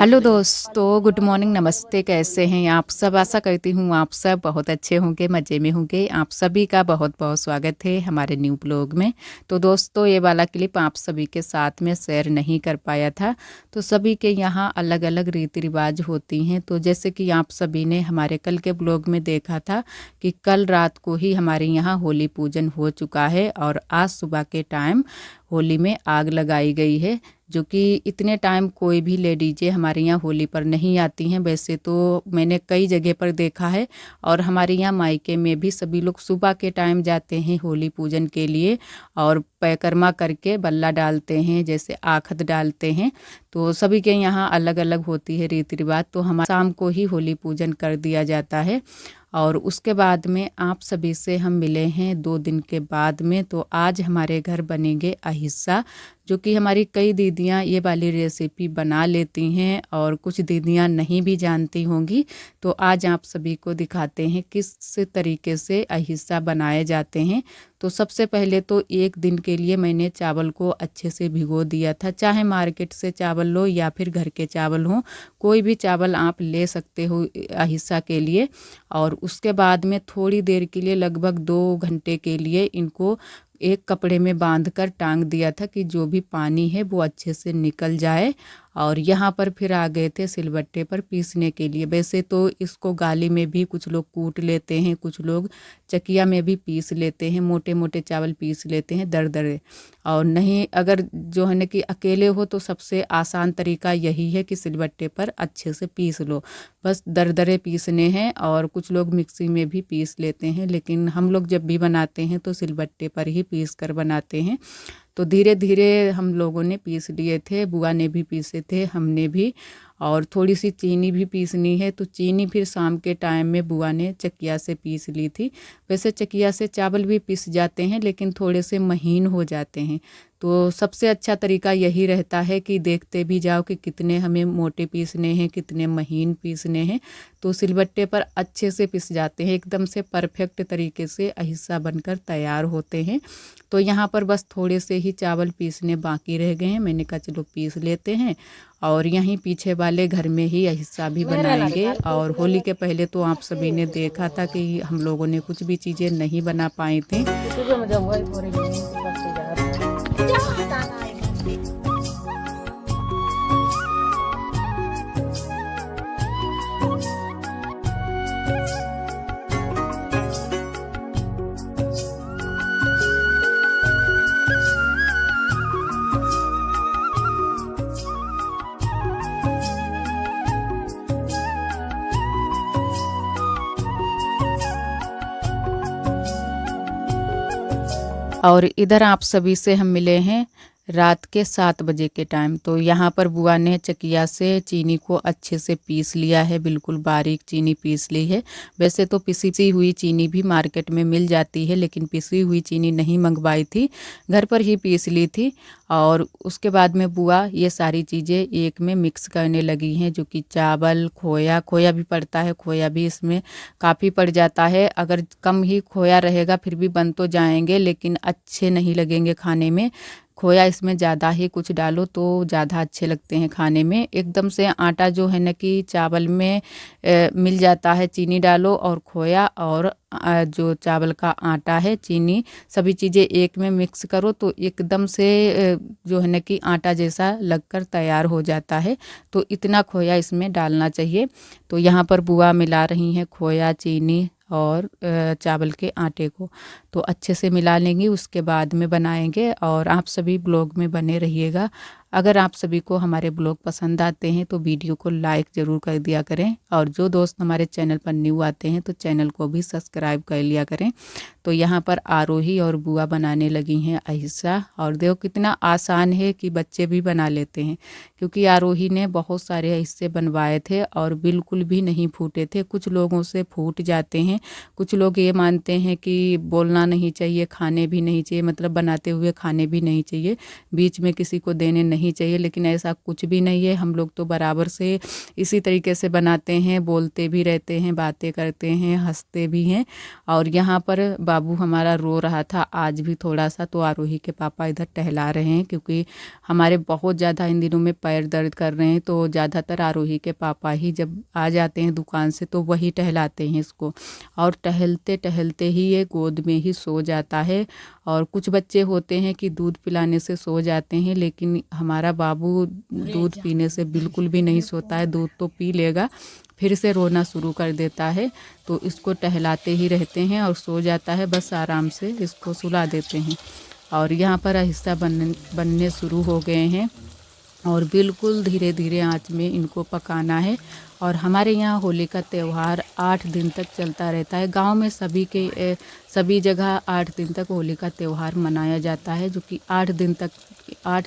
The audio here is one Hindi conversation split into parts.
हेलो दोस्तों, गुड मॉर्निंग, नमस्ते। कैसे हैं आप सब? आशा करती हूँ आप सब बहुत अच्छे होंगे, मज़े में होंगे। आप सभी का बहुत बहुत स्वागत है हमारे न्यू ब्लॉग में। तो दोस्तों, ये वाला क्लिप आप सभी के साथ में शेयर नहीं कर पाया था। तो सभी के यहाँ अलग अलग रीति रिवाज होती हैं। तो जैसे कि आप सभी ने हमारे कल के ब्लॉग में देखा था कि कल रात को ही हमारे यहाँ होली पूजन हो चुका है और आज सुबह के टाइम होली में आग लगाई गई है, जो कि इतने टाइम कोई भी लेडीजें हमारे यहाँ होली पर नहीं आती हैं। वैसे तो मैंने कई जगह पर देखा है और हमारे यहाँ मायके में भी सभी लोग सुबह के टाइम जाते हैं होली पूजन के लिए और परिक्रमा करके बल्ला डालते हैं, जैसे आखत डालते हैं। तो सभी के यहाँ अलग अलग होती है रीति रिवाज। तो हमारे शाम को ही होली पूजन कर दिया जाता है और उसके बाद में आप सभी से हम मिले हैं 2 दिन के बाद में। तो आज हमारे घर बनेंगे अहिस्सा, जो कि हमारी कई दीदियाँ ये वाली रेसिपी बना लेती हैं और कुछ दीदियाँ नहीं भी जानती होंगी। तो आज आप सभी को दिखाते हैं किस तरीके से अहिस्सा बनाए जाते हैं। तो सबसे पहले तो 1 दिन के लिए मैंने चावल को अच्छे से भिगो दिया था। चाहे मार्केट से चावल लो या फिर घर के चावल हो, कोई भी चावल आप ले सकते हो अहिस्सा के लिए। और उसके बाद में थोड़ी देर के लिए, लगभग 2 घंटे के लिए, इनको एक कपड़े में बांधकर टांग दिया था कि जो भी पानी है वो अच्छे से निकल जाए। और यहाँ पर फिर आ गए थे सिलबट्टे पर पीसने के लिए। वैसे तो इसको गाली में भी कुछ लोग कूट लेते हैं, कुछ लोग चकिया में भी पीस लेते हैं, मोटे मोटे चावल पीस लेते हैं दरदरे। और नहीं, अगर जो है ना कि अकेले हो तो सबसे आसान तरीका यही है कि सिलबट्टे पर अच्छे से पीस लो। बस दरदरे पीसने हैं और कुछ लोग मिक्सी में भी पीस लेते हैं, लेकिन हम लोग जब भी बनाते हैं तो सिलबट्टे पर ही पीस कर बनाते हैं। तो धीरे धीरे हम लोगों ने पीस लिए थे, बुआ ने भी पीसे थे, हमने भी। और थोड़ी सी चीनी भी पीसनी है, तो चीनी फिर शाम के टाइम में बुआ ने चकिया से पीस ली थी। वैसे चकिया से चावल भी पीस जाते हैं, लेकिन थोड़े से महीन हो जाते हैं। तो सबसे अच्छा तरीका यही रहता है कि देखते भी जाओ कि कितने हमें मोटे पीसने हैं, कितने महीन पीसने हैं। तो सिलबट्टे पर अच्छे से पिस जाते हैं, एकदम से परफेक्ट तरीके से अहिस्सा बनकर तैयार होते हैं। तो यहाँ पर बस थोड़े से ही चावल पीसने बाकी रह गए हैं। मैंने कहा चलो पीस लेते हैं और यहीं पीछे वाले घर में ही अहिस्सा भी बनाएंगे। और होली के पहले तो आप सभी ने देखा था कि हम लोगों ने कुछ भी चीज़ें नहीं बना पाई थी। और इधर आप सभी से हम मिले हैं रात के 7 बजे के टाइम। तो यहाँ पर बुआ ने चकिया से चीनी को अच्छे से पीस लिया है, बिल्कुल बारीक चीनी पीस ली है। वैसे तो पिसी हुई चीनी भी मार्केट में मिल जाती है, लेकिन पिसी हुई चीनी नहीं मंगवाई थी, घर पर ही पीस ली थी। और उसके बाद में बुआ ये सारी चीज़ें एक में मिक्स करने लगी हैं, जो कि चावल, खोया भी पड़ता है, खोया भी इसमें काफ़ी पड़ जाता है। अगर कम ही खोया रहेगा फिर भी बन तो जाएंगे, लेकिन अच्छे नहीं लगेंगे खाने में। खोया इसमें ज़्यादा ही कुछ डालो तो ज़्यादा अच्छे लगते हैं खाने में। एकदम से आटा जो है ना कि चावल में मिल जाता है, चीनी डालो और खोया और जो चावल का आटा है, चीनी, सभी चीज़ें एक में मिक्स करो तो एकदम से जो है ना कि आटा जैसा लगकर तैयार हो जाता है। तो इतना खोया इसमें डालना चाहिए। तो यहाँ पर बुआ मिला रही हैं खोया, चीनी और चावल के आटे को। तो अच्छे से मिला लेंगे, उसके बाद में बनाएंगे। और आप सभी ब्लॉग में बने रहिएगा। अगर आप सभी को हमारे ब्लॉग पसंद आते हैं तो वीडियो को लाइक ज़रूर कर दिया करें, और जो दोस्त हमारे चैनल पर न्यू आते हैं तो चैनल को भी सब्सक्राइब कर लिया करें। तो यहाँ पर आरोही और बुआ बनाने लगी हैं अहिस्सा। और देखो कितना आसान है कि बच्चे भी बना लेते हैं, क्योंकि आरोही ने बहुत सारे अहिस्से बनवाए थे और बिल्कुल भी नहीं फूटे थे। कुछ लोगों से फूट जाते हैं, कुछ लोग ये मानते हैं कि बोलना नहीं चाहिए, खाने भी नहीं चाहिए, मतलब बनाते हुए खाने भी नहीं चाहिए, बीच में किसी को देने नहीं नहीं चाहिए, लेकिन ऐसा कुछ भी नहीं है। हम लोग तो बराबर से इसी तरीके से बनाते हैं, बोलते भी रहते हैं, बातें करते हैं, हंसते भी हैं। और यहाँ पर बाबू हमारा रो रहा था आज भी थोड़ा सा, तो आरोही के पापा इधर टहला रहे हैं क्योंकि हमारे बहुत ज़्यादा इन दिनों में पैर दर्द कर रहे हैं। तो ज़्यादातर आरोही के पापा ही जब आ जाते हैं दुकान से तो वही टहलाते हैं इसको, और टहलते टहलते ही ये गोद में ही सो जाता है। और कुछ बच्चे होते हैं कि दूध पिलाने से सो जाते हैं, लेकिन हमारा बाबू दूध पीने से बिल्कुल भी नहीं सोता है। दूध तो पी लेगा, फिर से रोना शुरू कर देता है। तो इसको टहलाते ही रहते हैं और सो जाता है, बस आराम से इसको सुला देते हैं। और यहाँ पर हिस्सा बनने शुरू हो गए हैं और बिल्कुल धीरे धीरे आंच में इनको पकाना है। और हमारे यहाँ होली का त्यौहार 8 दिन तक चलता रहता है। गांव में सभी जगह 8 दिन तक होली का त्यौहार मनाया जाता है, जो कि 8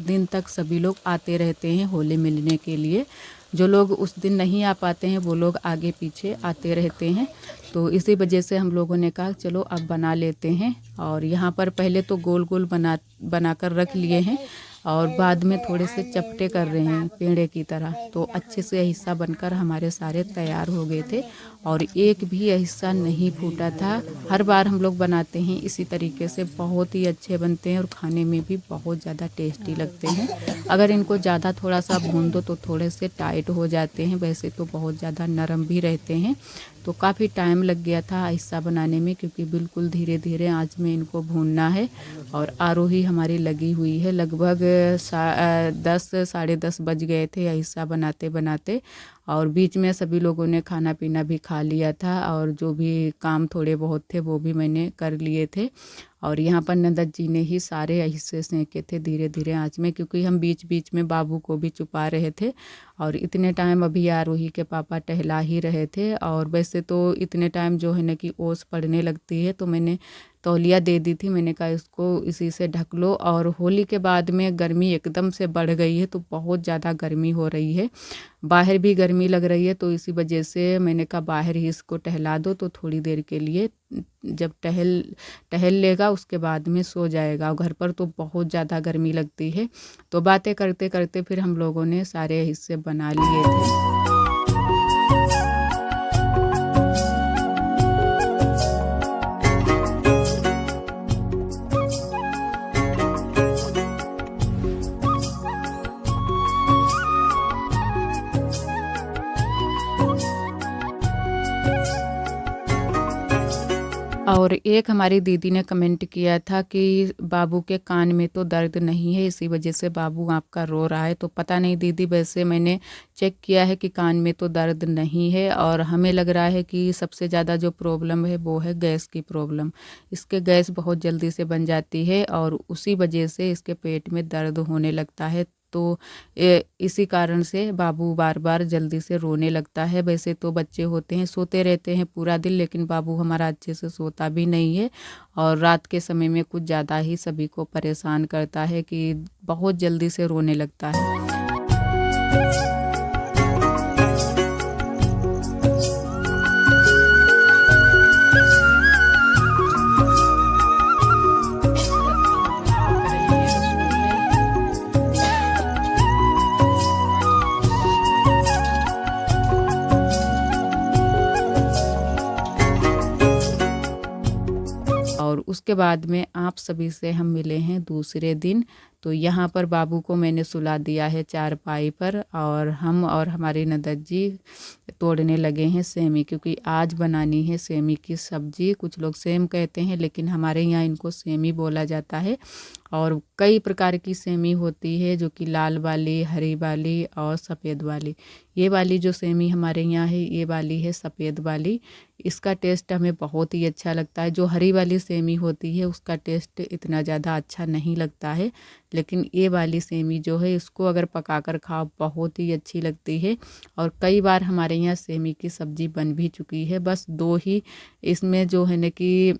दिन तक सभी लोग आते रहते हैं होली मिलने के लिए। जो लोग उस दिन नहीं आ पाते हैं वो लोग आगे पीछे आते रहते हैं। तो इसी वजह से हम लोगों ने कहा चलो अब बना लेते हैं। और यहाँ पर पहले तो गोल गोल बनाकर रख लिए हैं और बाद में थोड़े से चपटे कर रहे हैं पेड़े की तरह। तो अच्छे से हिस्सा बनकर हमारे सारे तैयार हो गए थे और एक भी हिस्सा नहीं फूटा था। हर बार हम लोग बनाते हैं इसी तरीके से, बहुत ही अच्छे बनते हैं और खाने में भी बहुत ज़्यादा टेस्टी लगते हैं। अगर इनको ज़्यादा थोड़ा सा भून दो तो थोड़े से टाइट हो जाते हैं, वैसे तो बहुत ज़्यादा नरम भी रहते हैं। तो काफ़ी टाइम लग गया था हिस्सा बनाने में, क्योंकि बिल्कुल धीरे धीरे आंच में इनको भूनना है। और आरोही हमारी लगी हुई है, लगभग 10 साढ़े 10 बज गए थे हिस्सा बनाते बनाते। और बीच में सभी लोगों ने खाना पीना भी खा लिया था और जो भी काम थोड़े बहुत थे वो भी मैंने कर लिए थे। और यहाँ पर नंदत जी ने ही सारे हिस्से सेंके थे धीरे धीरे आंच में, क्योंकि हम बीच बीच में बाबू को भी छुपा रहे थे। और इतने टाइम अभी आरोही के पापा टहला ही रहे थे। और वैसे तो इतने टाइम जो है ना कि ओस पड़ने लगती है, तो मैंने तौलिया दे दी थी, मैंने कहा इसको इसी से ढक लो। और होली के बाद में गर्मी एकदम से बढ़ गई है, तो बहुत ज़्यादा गर्मी हो रही है, बाहर भी गर्मी लग रही है। तो इसी वजह से मैंने कहा बाहर ही इसको टहला दो, तो थोड़ी देर के लिए जब टहल लेगा उसके बाद में सो जाएगा। घर पर तो बहुत ज़्यादा गर्मी लगती है। तो बातें करते करते फिर हम लोगों ने सारे हिस्से बना लिए थे। और एक हमारी दीदी ने कमेंट किया था कि बाबू के कान में तो दर्द नहीं है, इसी वजह से बाबू आपका रो रहा है। तो पता नहीं दीदी, वैसे मैंने चेक किया है कि कान में तो दर्द नहीं है। और हमें लग रहा है कि सबसे ज़्यादा जो प्रॉब्लम है वो है गैस की प्रॉब्लम। इसके गैस बहुत जल्दी से बन जाती है और उसी वजह से इसके पेट में दर्द होने लगता है। तो इसी कारण से बाबू बार बार जल्दी से रोने लगता है। वैसे तो बच्चे होते हैं सोते रहते हैं पूरा दिन, लेकिन बाबू हमारा अच्छे से सोता भी नहीं है और रात के समय में कुछ ज़्यादा ही सभी को परेशान करता है कि बहुत जल्दी से रोने लगता है। और उसके बाद में आप सभी से हम मिले हैं दूसरे दिन। तो यहाँ पर बाबू को मैंने सुला दिया है चारपाई पर और हम और हमारी ननद जी तोड़ने लगे हैं सेमी, क्योंकि आज बनानी है सेमी की सब्जी। कुछ लोग सेम कहते हैं, लेकिन हमारे यहाँ इनको सेमी बोला जाता है। और कई प्रकार की सेमी होती है, जो कि लाल वाली, हरी वाली और सफ़ेद वाली। ये वाली जो सेमी हमारे यहाँ है, ये वाली है सफ़ेद वाली। इसका टेस्ट हमें बहुत ही अच्छा लगता है। जो हरी वाली सेमी होती है उसका टेस्ट इतना ज़्यादा अच्छा नहीं लगता है, लेकिन ये वाली सेमी जो है इसको अगर पकाकर खाओ बहुत ही अच्छी लगती है। और कई बार हमारे यहाँ सेमी की सब्ज़ी बन भी चुकी है। बस 2 ही इसमें जो है न कि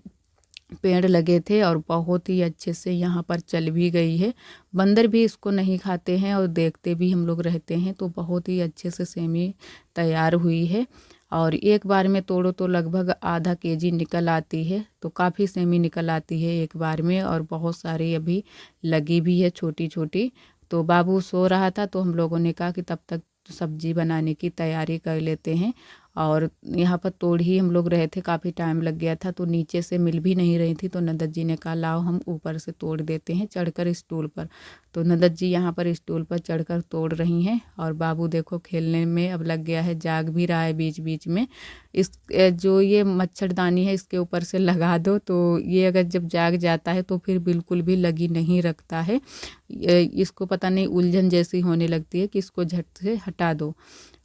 पेड़ लगे थे और बहुत ही अच्छे से यहाँ पर चल भी गई है। बंदर भी इसको नहीं खाते हैं और देखते भी हम लोग रहते हैं। तो बहुत ही अच्छे से सेमी तैयार हुई है और एक बार में तोड़ो तो लगभग आधा केजी निकल आती है। तो काफ़ी सेमी निकल आती है एक बार में और बहुत सारी अभी लगी भी है छोटी छोटी। तो बाबू सो रहा था तो हम लोगों ने कहा कि तब तक सब्जी बनाने की तैयारी कर लेते हैं। और यहाँ पर तोड़ ही हम लोग रहे थे, काफ़ी टाइम लग गया था तो नीचे से मिल भी नहीं रही थी। तो नंदत जी ने कहा लाओ हम ऊपर से तोड़ देते हैं चढ़कर स्टूल पर। तो नंदत जी यहाँ पर स्टूल पर चढ़कर तोड़ रही हैं और बाबू देखो खेलने में अब लग गया है, जाग भी रहा है बीच बीच में। इस जो ये मच्छरदानी है इसके ऊपर से लगा दो तो ये अगर जब जाग जाता है तो फिर बिल्कुल भी लगी नहीं रखता है। इसको पता नहीं उलझन जैसी होने लगती है कि इसको झट से हटा दो।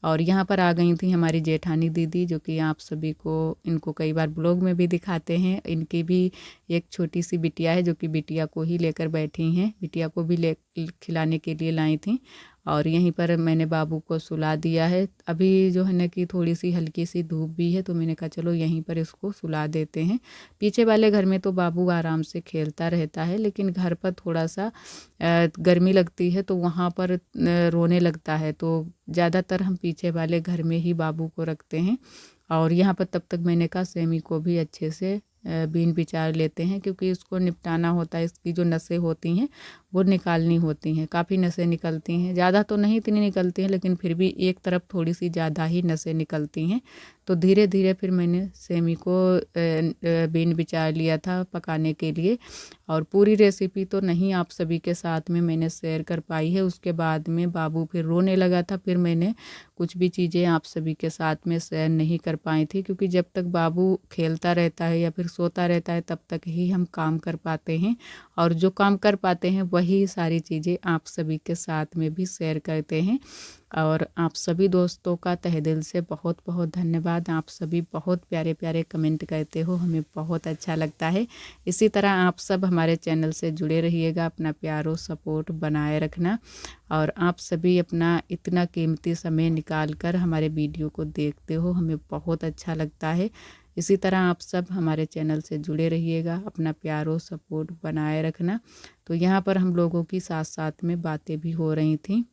और यहाँ पर आ गई थी हमारी जेठानी दीदी, जो कि आप सभी को इनको कई बार ब्लॉग में भी दिखाते हैं। इनकी भी एक छोटी सी बिटिया है जो कि बिटिया को ही लेकर बैठी हैं, बिटिया को भी ले खिलाने के लिए लाई थी। और यहीं पर मैंने बाबू को सुला दिया है। अभी जो है ना कि थोड़ी सी हल्की सी धूप भी है तो मैंने कहा चलो यहीं पर इसको सुला देते हैं। पीछे वाले घर में तो बाबू आराम से खेलता रहता है, लेकिन घर पर थोड़ा सा गर्मी लगती है तो वहाँ पर रोने लगता है। तो ज़्यादातर हम पीछे वाले घर में ही बाबू को रखते हैं। और यहाँ पर तब तक मैंने कहा सेमी को भी अच्छे से बीन बिचार लेते हैं, क्योंकि इसको निपटाना होता है। इसकी जो नसें होती हैं वो निकालनी होती हैं, काफ़ी नसें निकलती हैं, ज़्यादा तो नहीं इतनी निकलती हैं लेकिन फिर भी एक तरफ थोड़ी सी ज़्यादा ही नसें निकलती हैं। तो धीरे धीरे फिर मैंने सेमी को बीन बिचार लिया था पकाने के लिए। और पूरी रेसिपी तो नहीं आप सभी के साथ में मैंने शेयर कर पाई है। उसके बाद में बाबू फिर रोने लगा था, फिर मैंने कुछ भी चीज़ें आप सभी के साथ में शेयर नहीं कर पाई थी, क्योंकि जब तक बाबू खेलता रहता है या फिर सोता रहता है तब तक ही हम काम कर पाते हैं। और जो काम कर पाते हैं वही सारी चीज़ें आप सभी के साथ में भी शेयर करते हैं। और आप सभी दोस्तों का तहे दिल से बहुत बहुत धन्यवाद। आप सभी बहुत प्यारे प्यारे कमेंट करते हो, हमें बहुत अच्छा लगता है। इसी तरह आप सब हमारे चैनल से जुड़े रहिएगा, अपना प्यार और सपोर्ट बनाए रखना। और आप सभी अपना इतना कीमती समय निकाल कर हमारे वीडियो को देखते हो, हमें बहुत अच्छा लगता है। इसी तरह आप सब हमारे चैनल से जुड़े रहिएगा, अपना प्यार और सपोर्ट बनाए रखना। तो यहाँ पर हम लोगों की साथ साथ में बातें भी हो रही थी।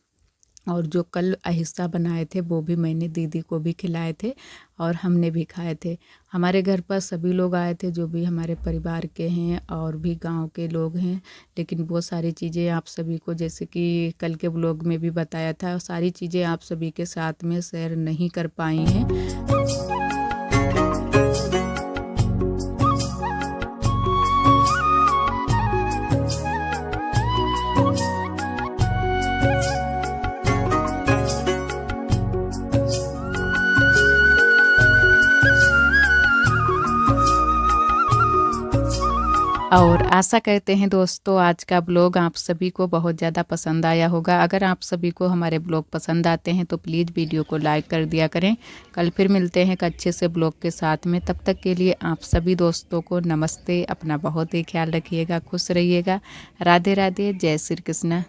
और जो कल अहिस्सा बनाए थे वो भी मैंने दीदी को भी खिलाए थे और हमने भी खाए थे। हमारे घर पर सभी लोग आए थे जो भी हमारे परिवार के हैं और भी गांव के लोग हैं, लेकिन वो सारी चीज़ें आप सभी को, जैसे कि कल के ब्लॉग में भी बताया था, सारी चीज़ें आप सभी के साथ में शेयर नहीं कर पाई हैं। और आशा करते हैं दोस्तों आज का ब्लॉग आप सभी को बहुत ज़्यादा पसंद आया होगा। अगर आप सभी को हमारे ब्लॉग पसंद आते हैं तो प्लीज़ वीडियो को लाइक कर दिया करें। कल फिर मिलते हैं एक अच्छे से ब्लॉग के साथ में, तब तक के लिए आप सभी दोस्तों को नमस्ते। अपना बहुत ही ख्याल रखिएगा, खुश रहिएगा। राधे राधे, जय श्री कृष्ण।